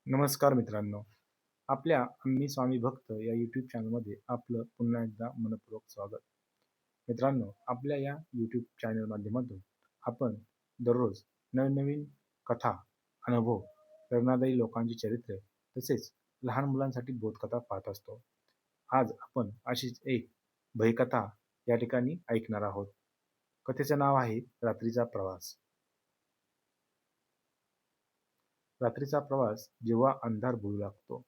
नमस्कार मित्रांनो. आपल्या मी स्वामी भक्त या यूट्यूब चॅनलमध्ये आपलं पुन्हा एकदा मनपूर्वक स्वागत. मित्रांनो, आपल्या या यूट्यूब चॅनल माध्यमातून आपण दररोज नवनवीन कथा, अनुभव, प्रेरणादायी लोकांची चरित्रे तसेच लहान मुलांसाठी बोधकथा पाहत असतो. आज आपण अशीच एक भयकथा या ठिकाणी ऐकणार आहोत. कथेचं नाव आहे रात्रीचा प्रवास. रात्रीचा प्रवास जेव्हा अंधार बोलू लागतो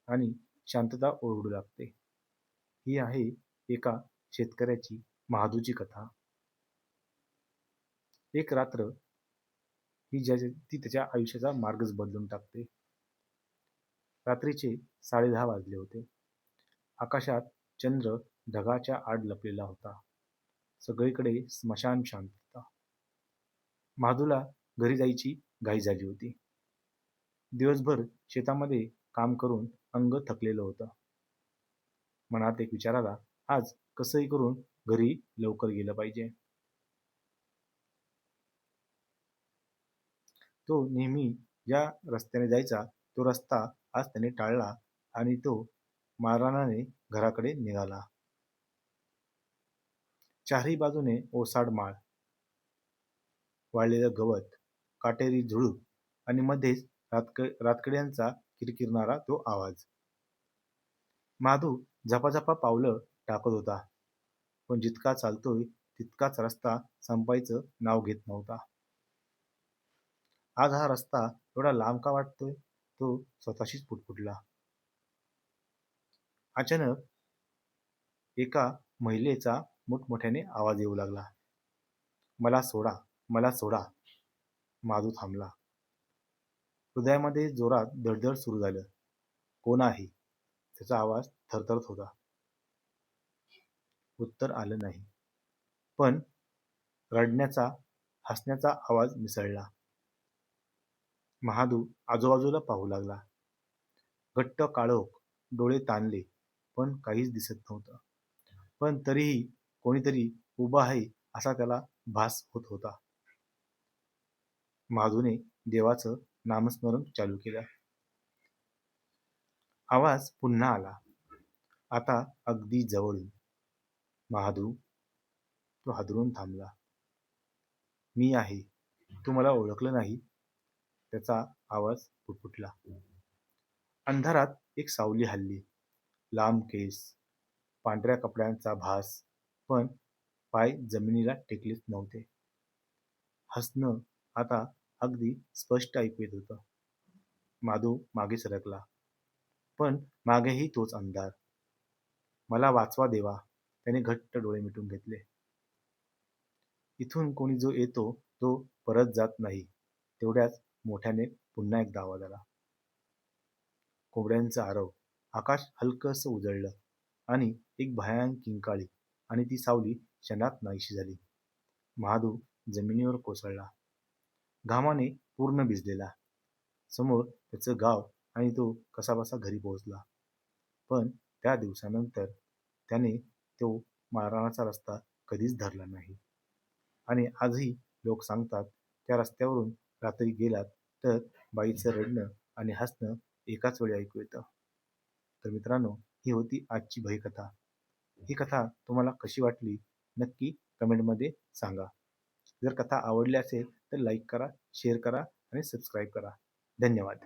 आणि शांतता ओरडू लागते. ही आहे एका शेतकऱ्याची महादूची कथा. एक रात्र ती त्याच्या आयुष्याचा मार्गच बदलून टाकते. रात्रीचे 10:30 वाजले होते. आकाशात चंद्र ढगाच्या आड लपलेला होता. सगळीकडे स्मशान शांतता. महादूला घरी जायची घाई झाली होती. दिवसभर शेतामध्ये काम करून अंग थकलेलं होतं. मनात एक विचार आला, आज कसंही करून घरी लवकर गेलं पाहिजे. तो नेहमी ज्या रस्त्याने जायचा तो रस्ता आज त्याने टाळला आणि तो मारानाने घराकडे निघाला. चारही बाजूने ओसाड माळ, वाळलेलं गवत, काटेरी झुडूप आणि मध्येच रातकड्यांचा किरकिरणारा तो आवाज. माधू झपाझपा पावलं टाकत होता, पण जितका चालतोय तितकाच रस्ता संपायचं नाव घेत नव्हता. आज हा रस्ता एवढा लांब का वाटतोय, तो स्वतःशीच पुटपुटला. अचानक एका महिलेचा मोठमोठ्याने आवाज येऊ लागला. मला सोडा, मला सोडा. माधू थांबला. हृदयामध्ये जोरात धडधड सुरू झालं. कोण आहे? त्याचा आवाज थरथरत होता. उत्तर आलं नाही. पण रडण्याचा, हसण्याचा आवाज मिसळला. महादू आजूबाजूला पाहू लागला. घट्ट काळोख, डोळे ताणले, पण काहीच दिसत नव्हतं. पण तरीही कोणीतरी उभं आहे असा त्याला भास होत होता. महादूने देवाचं नामस्मरण चालू केलं. आवाज पुन्हा आला. आता अगदी जवळून. महादू, तो हादरून थांबला. मी आहे. तू मला ओळखलं नाही? त्याचा आवाज पुटपुटला. अंधारात एक सावली हलली. लांब केस, पांढऱ्या कपड्यांचा भास, पण पाय जमिनीला टेकलेच नव्हते. हसणं आता अगदी स्पष्ट ऐकू येत होतं. माधू मागे सरकला, पण मागेही तोच अंधार. मला वाचवा देवा, त्याने घट्ट डोळे मिटून घेतले. इथून कोणी जो येतो तो परत जात नाही. तेवढ्याच मोठ्याने पुन्हा एकदा आवाज आला. कोंबड्यांचा आरव. आकाश हलकंसं उजळलं आणि एक भयानक किंकाळी आणि ती सावली क्षणात नाहीशी झाली. महादू जमिनीवर कोसळला, घामाने पूर्ण भिजलेला. समोर त्याचं गाव आणि तो कसाबसा घरी पोहोचला. पण त्या दिवसानंतर त्याने तो मारणाचा रस्ता कधीच धरला नाही. आणि आजही लोक सांगतात, त्या रस्त्यावरून रात्री गेलात तर बाईचं रडणं आणि हसणं एकाच वेळी ऐकू येतं. तर मित्रांनो, ही होती आजची भयकथा. ही कथा तुम्हाला कशी वाटली नक्की कमेंटमध्ये सांगा. जर कथा आवडली असेल तर लाईक करा, शेअर करा आणि सबस्क्राईब करा. धन्यवाद.